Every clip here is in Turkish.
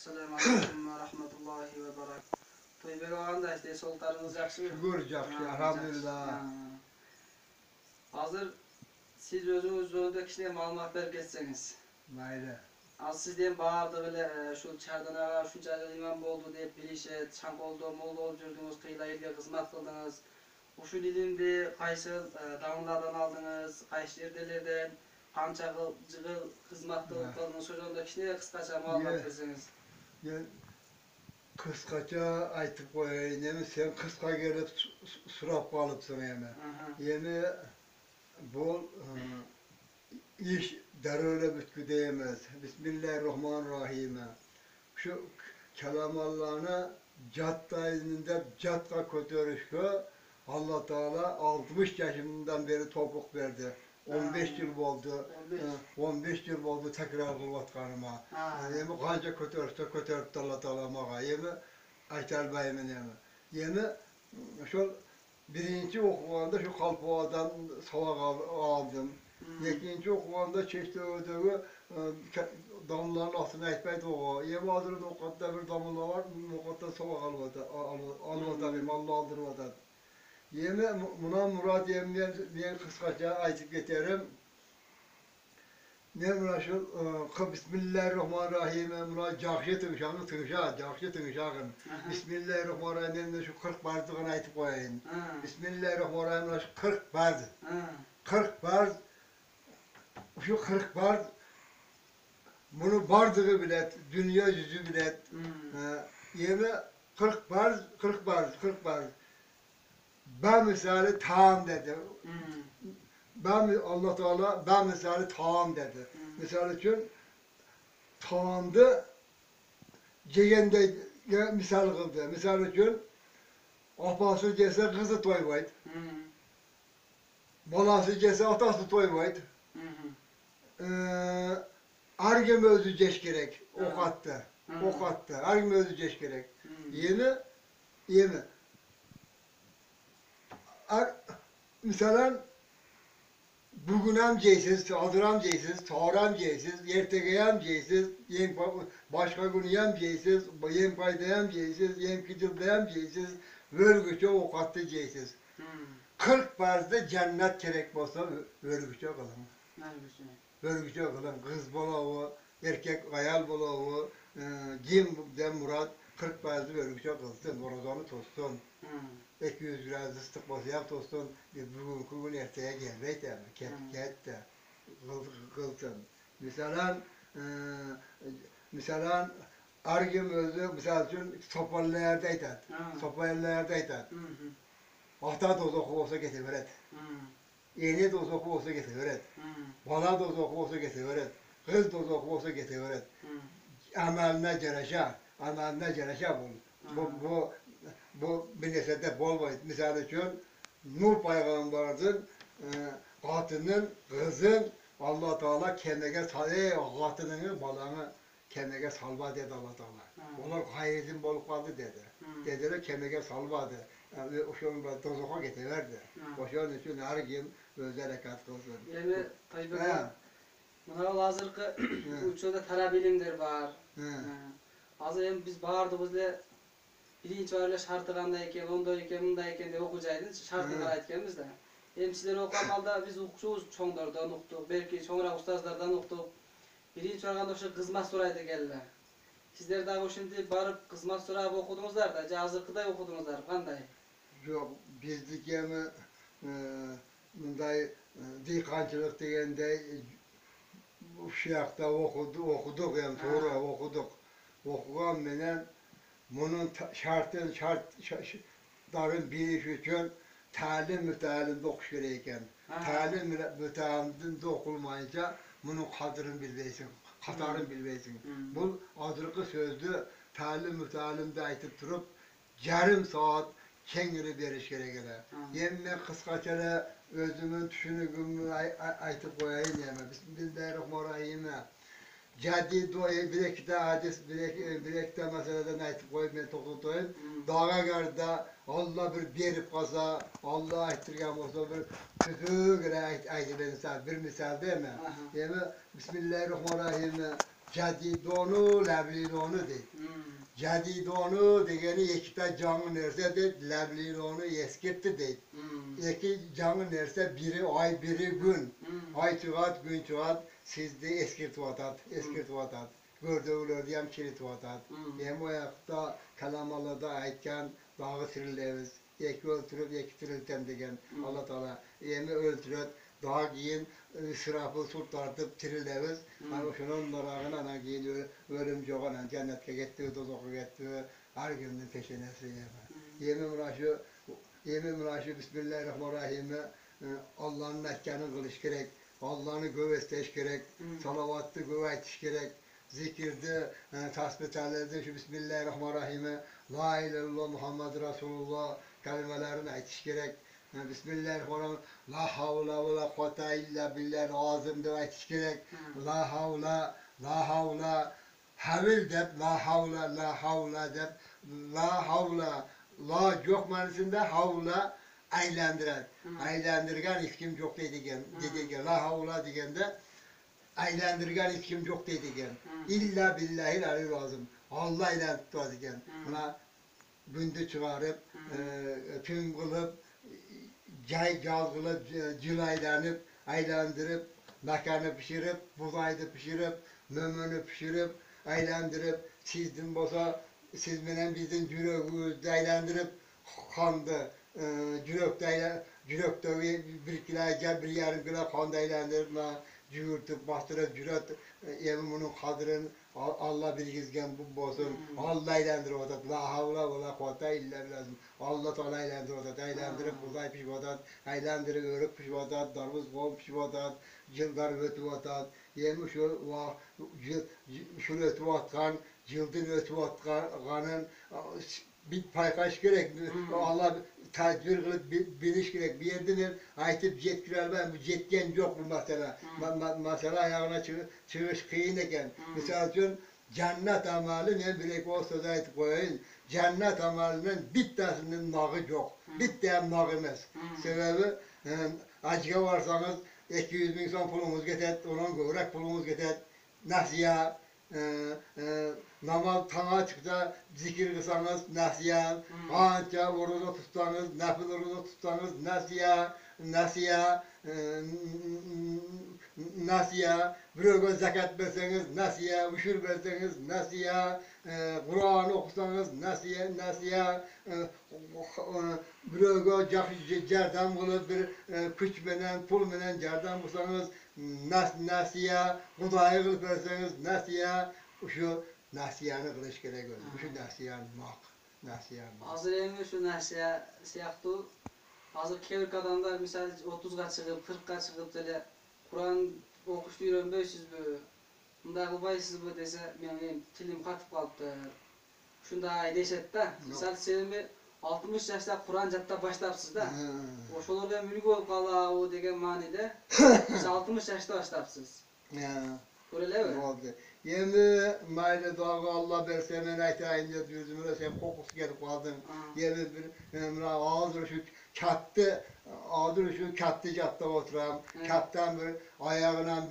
Assalamu alaikum ve rahmetullahi ve berekatuhu. Toybek ağanda işte soltarınız yaxşı mı? Şükür yaxşı, elhamdülillah. Hazır siz özünüz önünde kişiye malumatlar geçseniz. Mayli. Az sizden bağırdı bile şu çardan ağa şu cahil imam oldu deyip bir işe çank oldu, molda olup yürüdünüz, kıyla ilge hizmet kıldınız. Uşu dilimde kaysı dağınlardan aldınız, kaysı yerdelerden, kança jıgıl hizmet kıldınız. Şu önünde kişiye kıskaça malumat verseniz. Ben kıskaça aytıp koyayım, sen kıska gelip surap kalıpsın yani. Yani bol iş deröyle bütkü diyemez. Bismillahirrahmanirrahim. Şu kelam Allah'ına caddayında cadda kötörüşkü Allah Teala 60 yaşından beri topuk verdi. 15 yıl oldu. 15 yıl oldu tekrar kılvatkanıma. Yani kanca kötörüşte kötörüp Allah Teala mağa. Yani aytar bayımın yani. Yani şu birinci okuvanda şu kalpoğadan savak aldım. İkinci okuvanda çeşitli ödüğü damlaların altına etmeydi o. Yemi adırın o kadar bir damla var, o kadar savak almadan benim Allah aldırmadan. Yemi buna Murat yemden ben kıskaca aytıp geterim. Ne buna şu Bismillahirrahmanirrahim. Buna cahşe tınşağın tınşağı, cahşe tınşağın. Bismillahirrahmanirrahim. Şu 40 bardığını aytıp koyayım. Bismillahirrahmanirrahim. Buna şu 40 bardı. 40 bardı. Şu 40 bardı. Bunu bardığı bilet, dünya yüzü bilet. Yemi 40 bardı, 40 bardı, 40 bardı. Ben misali tamam dedi. Allah Teala ben misali tamam dedi. Misal için tamamdı, cegende misal kıldı. Misal için apası gelse kızı toymaydı. Balası gelse atası toymaydı. Argem özü geç gerek, ok attı. Ok attı, argem özü geç gerek. Yemi. Mesela bugünem ceysiz, adıram ceysiz, tağram ceysiz, yertegeyem ceysiz, başka gün yem ceysiz, yem paydayam ceysiz, yem kıcıldayam ceysiz, völgüçe okattı ceysiz. 40 barzda cennet gerek olsa völgüçe kılın. Völgüçe kılın, kız bolağı, erkek ayal bolağı, cim de Murat, 40 barzda völgüçe kılsın, orazanı tutsun. 200 biraz ıslık basıyak olsun, bugünkü gün erteye gelmeydi ama, ket de, kılsın. Mesela argım özü, misal için sopalılarda aytat, sopalılarda aytat. Ahta dozoku olsa getiveret, iğne dozoku olsa getiveret, bala dozoku olsa getiveret, kız dozoku olsa getiveret. Ameline cereşe bu bir nesede bol var. Misal için Nuh Peygamber'in katının, kızın Allah Teala kendine katının balanı kendine salva dedi Allah Teala. Onlar hayırın bol kaldı dedi. Dediler kendine salvadı. O şun dozuğa getiverdi. O şun için her gün özel kat kılsın. Yani Tayyip buna hazırki uçuda tara bilimler var. Hazır biz bağırdığımızda birinci öyle şartıgandayken, ondayken, bundayken de okuyacağız, şartını aytkenmiz de. Hem sizler okumamalda biz okuşuğuz çoğunlardan okuduk, belki çoğunlar ustazlardan okuduk. Birinci organda şu kızmaz soraydı geldiler. Sizler daha şimdi barıp kızmaz sorayı okudunuzlar da, hazırkıda okudunuzlar, kanday? Yok, bizdik yani bunday dikkancılık degende bu şeyhta okuduk yani sonra okuduk. Okugan menen bunun şartların bir iş için talim mütealimde okuş gereken. Talim mütealimde okulmayınca bunun kadrını bilmeysin, katarını bilmeysin. Bu adırkı sözlü talim mütealimde aytıp durup yarım saat kendini veriş gerekene. Yemme kıskaçana özümün düşünügümü aytıp koyayım yeme. Bismillahirrahmanirrahim. Caddi duayı bilekte hadis bilekte meseleden aytıp koyup ben tokutayım. Dağa garda Allah bir berip kasa, Allah aytırgan olsa bir tükü göre aytı ben sana bir misal değil mi? Yani Bismillahirrahmanirrahim. Jadidonu, leblidonu deydi. Jadidonu degeni ekita canlı nerse deydi, leblidonu eskirtti deydi. İki canlı nerse biri ay, biri gün. Ay çıgat, gün çıgat, sizde eskirtip atat, eskirtip atat. Gördüğüler diyem kilit atat. Hem o ayakta kalamalarda aytken dağı sirilleviz. Eki öldürüp, eki tirilten degen Allah Teala. Hem öldürüp, daha giyin sırafı sultartıp tirileviz. Hani şunun narağına ana giyin ölüm joğana cennetke gitti, dozoku gitti. Her günün peşinesi yeme. Yemin münâşı Bismillahirrahmanirrahim. Allah'ın mekkanı kılış gerek. Allah'ını gövesteş gerek. Salavatlı gövetiş gerek. Zikirde, tasbihlerinde şu Bismillahirrahmanirrahim. La ilahe illallah Muhammed Resulullah kelimelerini aytiş gerek. Bismillahirrahmanirrahim. La havle ve la kuvvete illa billahil azim de aytiş gerek. La havle, la havle. Havil dep, la havle, la havle dep. La havle. La yok manasında havla aylandırar. Aylandırgan hiç kim yok dedigen. La havla degende aylandırgan hiç kim yok dedigen. İlla billahil aleyhi lazım. Allah ile tuttu degen. Buna gündü çıkarıp, tüm kılıp, cay kılıp, cılaylanıp, aylandırıp, makarna pişirip, buğdaydı pişirip, mömünü pişirip, aylandırıp, sizden boza siz benim bizim yüreğimizi değerlendirip kandı, yürekte bir kilo gel bir yarım kilo kan değerlendirip cüğürtüp bastırıp cüret evimin kadrın Allah bilgizgen bu bozun Allah eğlendir o da la havla ve la kuvvete illa billah Allah Teala eğlendir o da değerlendirip uzay pişvadat eğlendirip örüp pişvadat darvuz gol pişvadat cildar ötüvatat yemiş şu ötüvatkan cildin ötüvatkanın bir paykaş gerek Allah tedbir kılıp biliş gerek bir yerden aytıp jetkiler ben bu jetken yok bu mesela mesela ayağına çıkış kıyın eken misal için cennet amali ne bilek olsa da aytıp koyayım cennet amalinin bittasının nağı yok bittiyem nağı emez sebebi acıya varsanız 200 bin son pulumuz getir onun gövrek pulumuz getir nasiya namaz tana çıksa zikir kılsanız nasiya, anca orucu tutsanız, nafil orucu tutsanız nasiya, bir zekat verseniz nasiya, uşur verseniz nasiya, Kur'an okusanız nasiya, bir cerdan bulup bir küç menen, pul menen cerdan bulsanız nasiya, Kudayı kılıp verseniz nasiya, şu nasiyanı kılıç gerek oldu. Şu nasiyan nasiyan. Hazır emin şu nasiya siyahtı. Hazır kevrik adamlar misal 30'ga çıkıp 40'ga çıkıp böyle Kur'an okuştu yürüyorum 500 bö. Bunda kılbaysız bu dese benim tilim katıp kalıptı. Şunda deşet da. Misal senin bir 60 yaşta Kur'an jatta başlapsız da. Oşolarla mülk olup kala o degen manide. Siz 60 yaşta başlapsız. Öyle mi? Oldu. Yemi maylı dağı Allah verse men aytayın diye yüzümüne sen kokusu gelip kaldın. Yemi bir ağzı şu kattı, ağzı şu kattı jatta oturam. Kattan bir ayağına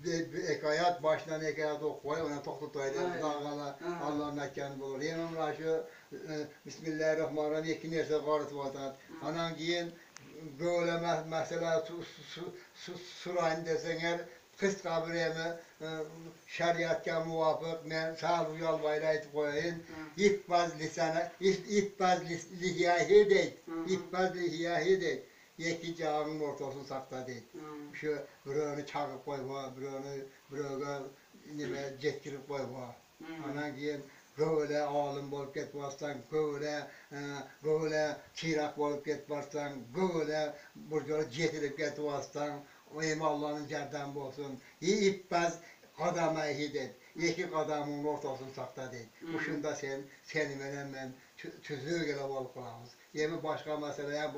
bir ekayat, başından ekayat okuyor, ona toktutaydı. Dağala Allah'ın mekanı bulur. Yemi şu Bismillahirrahmanirrahim iki nerse qarıtı vatat. Anan giyin böyle mesela surayın desen eğer kız kabireme şeriatga muvafık men sağ yol baylayıp koyayım. İtbaz lisana, itbaz lihiyahi deyt. İtbaz lihiyahi deyt. Yeki cağının ortasını sakla deyt. Şu birini çağıp koyma, birini nime cetkirip koyma. Anan giyin böyle alim bolup ketmezsen, böyle çırak bolup ketmezsen, böyle burcu cetirip ketmezsen, o Allah'ın cerden olsun. İpbaz kadama hidet. İki kadamın ortasını sakta değil. Uşunda seni ben tüzüğü gele bol kulağımız. Yemi başka meseleye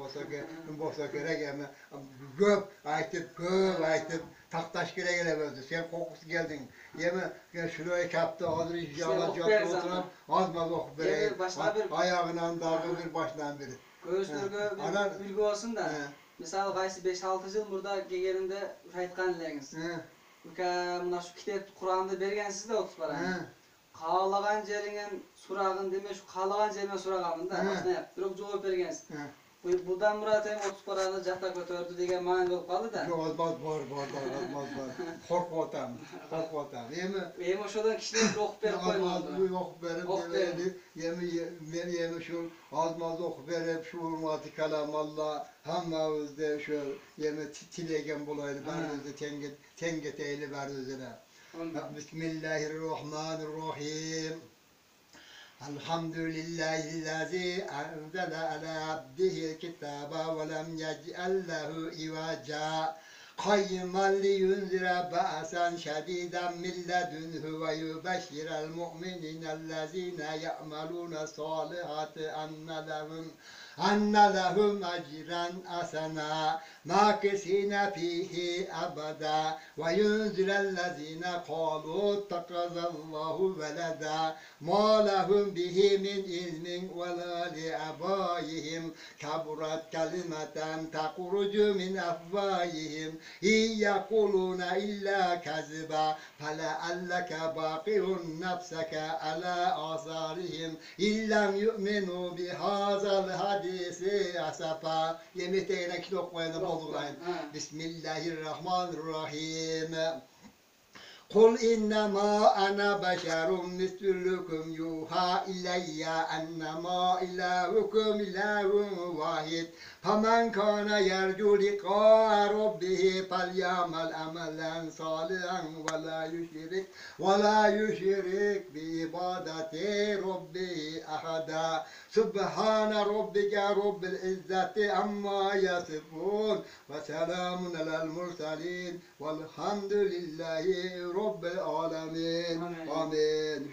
bolsa gerek yemi göp aytıp taktaş gele verdi. Sen kokusu geldin. Yemi şuraya kaptı, hazır inşallah cattı oturan azmaz okup vereyim. Ayağından dağı bir başından biri. Göğüslürgü bilgi olsun da. Mesela qaysı 5-6 yıl burada gelgende aytkan elеңiz. Ülke buna şu kitap Kur'an'da bergensiz de otuplar hani. Kağlagan jeringen suragın deme şu kağlagan jerime suragın da başına yap. Birok cevap bergensiz. Buradan Murat hem 30 paranı jahta götürdü degen mani bolup kaldı da. Yok olmaz var. Korkmatam. Hem oşodan kişiler okup berip koymadı. Yok berip demedi. Yemi şu azmaz okup berip şu hurmatı kalam Allah hamavızda şu yemi tilegen bulaydı. Bardızı tenget eğli bardızına. Bismillahirrahmanirrahim. Elhamdülillahillazi anzala ala abdihil kitaba ve lem yec'al lehu ivaca. قيما لينذر بأسا شديدا من لدنه ويبشر المؤمنين الذين يعملون الصالحات أن لهم أجرا حسنا ماكثين فيه أبدا وينذر الذين قالوا اتخذ الله ولدا ما لهم به من علم ولا لآبائهم كبرت كلمة تخرج من أفواههم إن يقولون إلا كذبا فلعلك باقع نفسك على آثارهم إن لم يؤمنوا بهذا الحديث أسفا يمتين كنوك وين بولغين بسم الله الرحمن الرحيم قل إنما أنا بشر مثلكم يوحى إلي أنما إلهكم إله واحد فمن كان يرجو لقاء ربه فليعمل عملا صالحا ولا يشرك بعبادة ربه أحدا سبحان ربك رب العزة عما يصفون وسلام على المرسلين والحمد لله Rabbil alemin. Amin.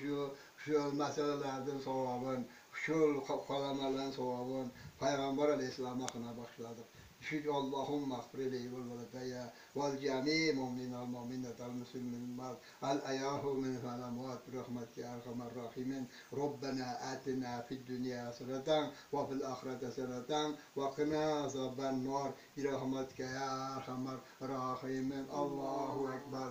Şu meselelerden savabın, şu kalamaların savabın, Peygamber Aleyhisselam'a başladık. Şükür Allahümme akfirli vel veledeyye vel cami mu'minal mu'minetel muslimin al ayahu min falamuat rahmetki erhamer rahimin. Rabbena atina fid dünya haseneten ve fil ahirete haseneten ve qina azaben nar. Rahmetke ya erhamer rahimin. Allahu ekber.